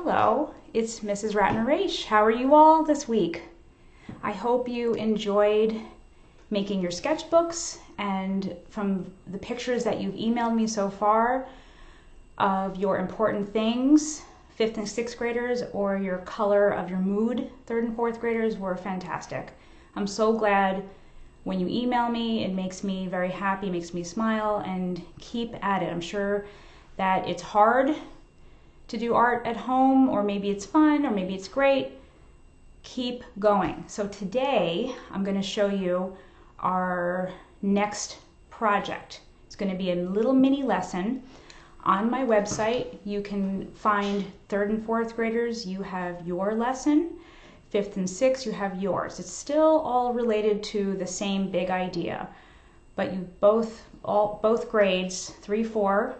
Hello, it's Mrs. Ratner-Raish. How are you all this week? I hope you enjoyed making your sketchbooks, and from the pictures that you've emailed me so far of your important things, 5th and 6th graders, or your color of your mood, 3rd and 4th graders, were fantastic. I'm so glad when you email me. It makes me very happy, makes me smile, and keep at it. I'm sure that it's hard to do art at home, or maybe it's fun, or maybe it's great. Keep going. So today I'm going to show you our next project. It's going to be a little mini lesson. On my website you can find 3rd and 4th graders, you have your lesson. 5th and 6th, you have yours. It's still all related to the same big idea, but you both grades, 3, 4,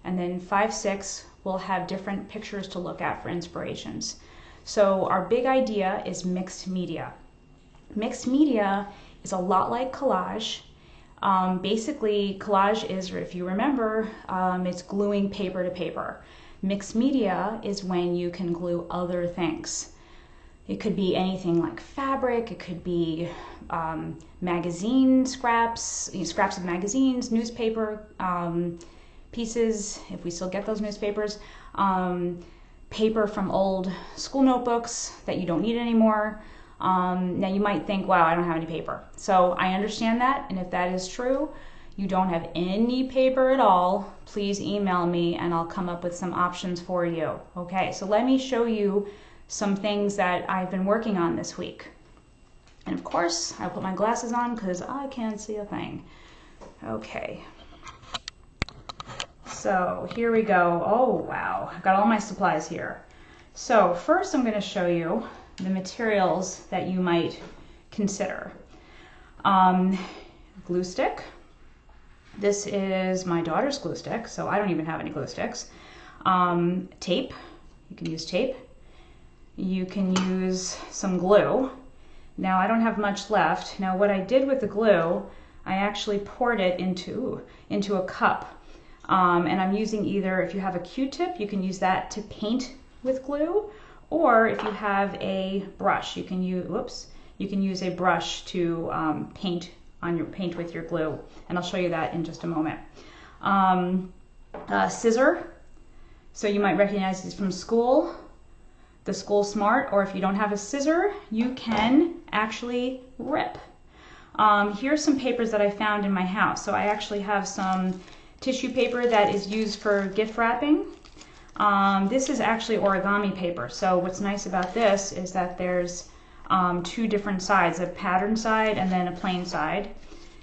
and then 5, 6 will have different pictures to look at for inspirations. So our big idea is mixed media. Mixed media is a lot like collage. Basically, collage is, if you remember, it's gluing paper to paper. Mixed media is when you can glue other things. It could be anything like fabric, it could be magazine scraps, scraps of magazines, newspaper pieces, if we still get those newspapers, paper from old school notebooks that you don't need anymore. Now you might think, wow, I don't have any paper. So I understand that, and if that is true, you don't have any paper at all, please email me and I'll come up with some options for you. Okay, so let me show you some things that I've been working on this week. And of course, I put my glasses on because I can't see a thing. Okay. So here we go. Oh wow, I've got all my supplies here. So first I'm going to show you the materials that you might consider. Glue stick. This is my daughter's glue stick, so I don't even have any glue sticks. Tape. You can use tape. You can use some glue. Now I don't have much left. Now what I did with the glue, I actually poured it into a cup. And I'm using either, if you have a Q-tip, you can use that to paint with glue, or if you have a brush, you can use a brush to paint with your glue, and I'll show you that in just a moment. Scissor, so you might recognize these from school, the School Smart, or if you don't have a scissor, you can actually rip. Here's some papers that I found in my house. So I actually have some tissue paper that is used for gift wrapping. This is actually origami paper. So what's nice about this is that there's 2 different sides, a pattern side and then a plain side.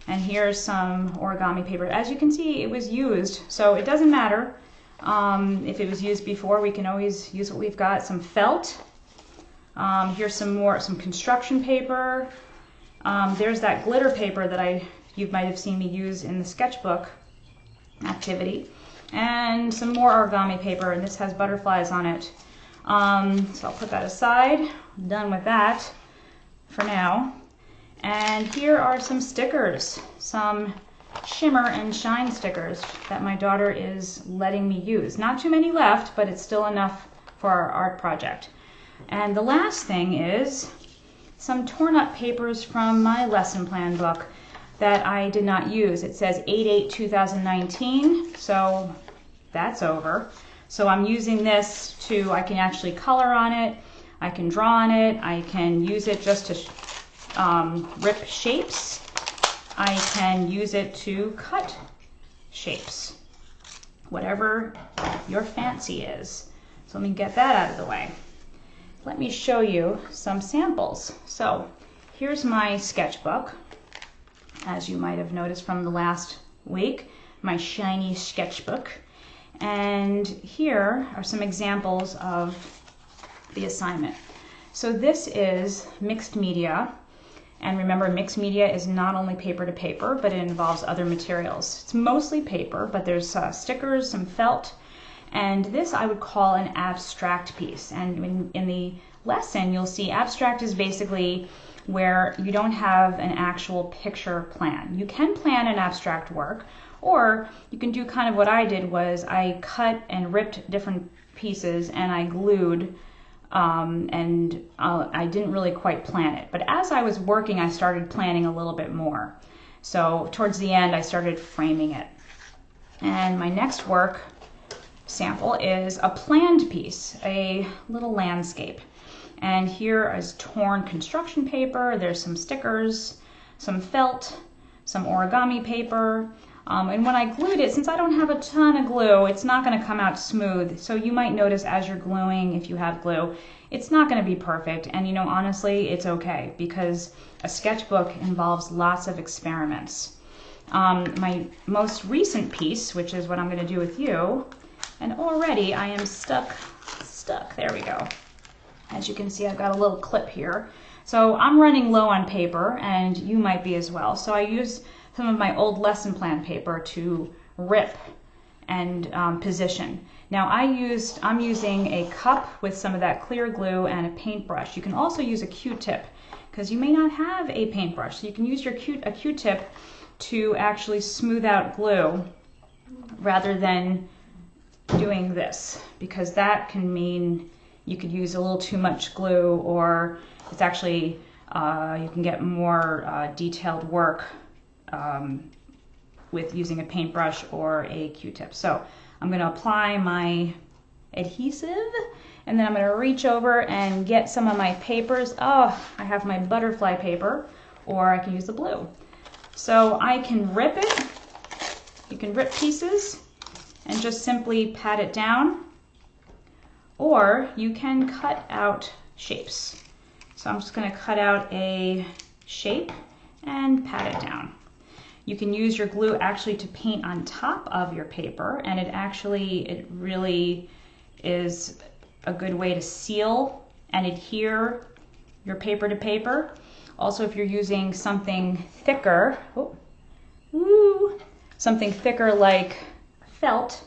And here's some origami paper. As you can see, it was used, so it doesn't matter if it was used before. We can always use what we've got. Some felt. Here's some construction paper. There's that glitter paper that you might have seen me use in the sketchbook activity, and some more origami paper, and this has butterflies on it. So I'll put that aside. I'm done with that for now. And here are some stickers, some shimmer and shine stickers that my daughter is letting me use. Not too many left, but it's still enough for our art project. And the last thing is some torn up papers from my lesson plan book that I did not use. It says 8/8/2019, so that's over. So I'm using this I can actually color on it, I can draw on it, I can use it just to rip shapes, I can use it to cut shapes, whatever your fancy is. So let me get that out of the way. Let me show you some samples. So here's my sketchbook. As you might have noticed from the last week, my shiny sketchbook. And here are some examples of the assignment. So this is mixed media. And remember, mixed media is not only paper to paper, but it involves other materials. It's mostly paper, but there's stickers, some felt, and this I would call an abstract piece. And in the lesson, you'll see abstract is basically where you don't have an actual picture plan. You can plan an abstract work, Or you can do kind of what I did, was I cut and ripped different pieces and I glued, I didn't really quite plan it. But as I was working, I started planning a little bit more. So towards the end, I started framing it. And my next work sample is a planned piece, a little landscape. And here is torn construction paper. There's some stickers, some felt, some origami paper. And when I glued it, since I don't have a ton of glue, it's not going to come out smooth. So you might notice as you're gluing, if you have glue, it's not going to be perfect. And you know, honestly, it's okay, because a sketchbook involves lots of experiments. My most recent piece, which is what I'm going to do with you, and already I am stuck. There we go. As you can see, I've got a little clip here. So I'm running low on paper, and you might be as well. So I used some of my old lesson plan paper to rip and position. Now I'm using a cup with some of that clear glue and a paintbrush. You can also use a Q-tip, because you may not have a paintbrush. So you can use a Q-tip to actually smooth out glue rather than doing this, because that can mean you could use a little too much glue, or it's actually, you can get more detailed work with using a paintbrush or a Q-tip. So I'm going to apply my adhesive, and then I'm going to reach over and get some of my papers. Oh, I have my butterfly paper, or I can use the blue. So I can rip it. You can rip pieces and just simply pat it down, or you can cut out shapes. So I'm just going to cut out a shape and pat it down. You can use your glue actually to paint on top of your paper, and it really is a good way to seal and adhere your paper to paper. Also, if you're using something thicker, something thicker like felt,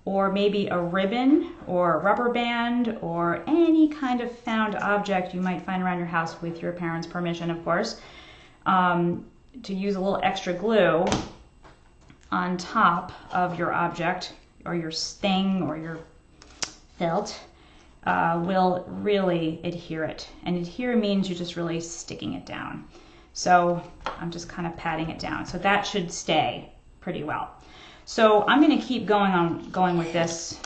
or maybe a ribbon or a rubber band or any kind of found object you might find around your house with your parents' permission, of course, to use a little extra glue on top of your object or your thing or your felt will really adhere it. And adhere means you're just really sticking it down. So I'm just kind of patting it down. So that should stay pretty well. So I'm going to keep going with this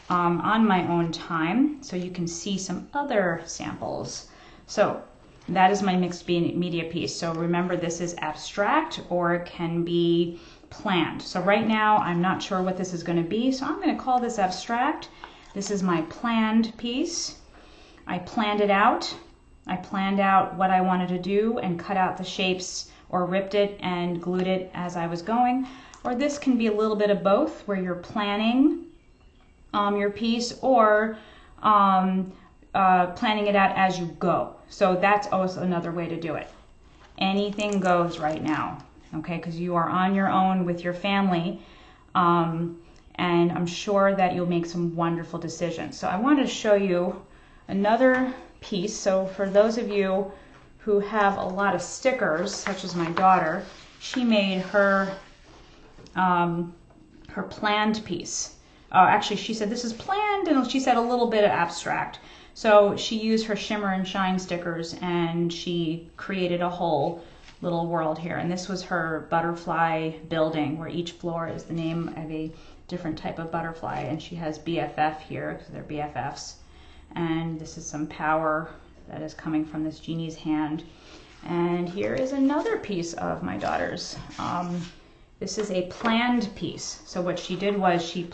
on my own time, so you can see some other samples. So that is my mixed media piece. So remember, this is abstract, or it can be planned. So right now I'm not sure what this is going to be, so I'm going to call this abstract. This is my planned piece. I planned it out. I planned out what I wanted to do and cut out the shapes, or ripped it and glued it as I was going. Or this can be a little bit of both, where you're planning your piece, or planning it out as you go. So that's also another way to do it. Anything goes right now, okay? Because you are on your own with your family, and I'm sure that you'll make some wonderful decisions. So I want to show you another piece. So for those of you who have a lot of stickers, such as my daughter, she made her planned piece. Actually, she said this is planned, and she said a little bit of abstract. So she used her shimmer and shine stickers, and she created a whole little world here. And this was her butterfly building, where each floor is the name of a different type of butterfly. And she has BFF here, because they're BFFs. And this is some power that is coming from this genie's hand. And here is another piece of my daughter's. This is a planned piece. So what she did was she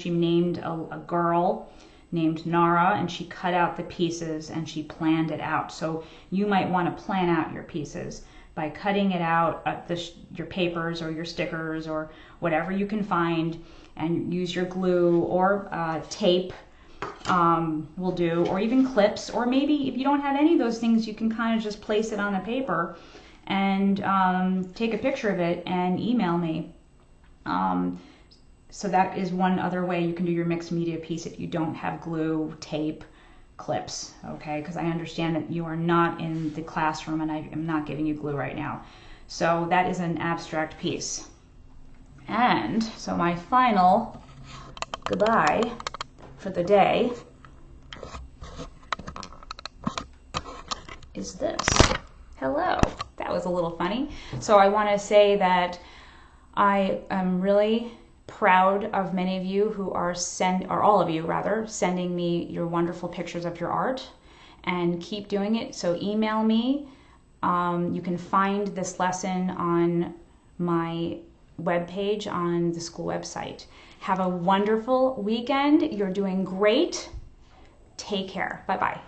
named a girl named Nara, and she cut out the pieces and she planned it out. So you might want to plan out your pieces by cutting it out, your papers or your stickers or whatever you can find, and use your glue or tape will do, or even clips, or maybe if you don't have any of those things, you can kind of just place it on the paper and take a picture of it and email me. So that is one other way you can do your mixed media piece if you don't have glue, tape, clips, okay? Because I understand that you are not in the classroom and I am not giving you glue right now. So that is an abstract piece. And so my final goodbye for the day is this. Hello. That was a little funny. So I want to say that I am really proud of many of you who are or all of you rather, sending me your wonderful pictures of your art, and keep doing it. So email me. You can find this lesson on my webpage on the school website. Have a wonderful weekend. You're doing great. Take care. Bye-bye.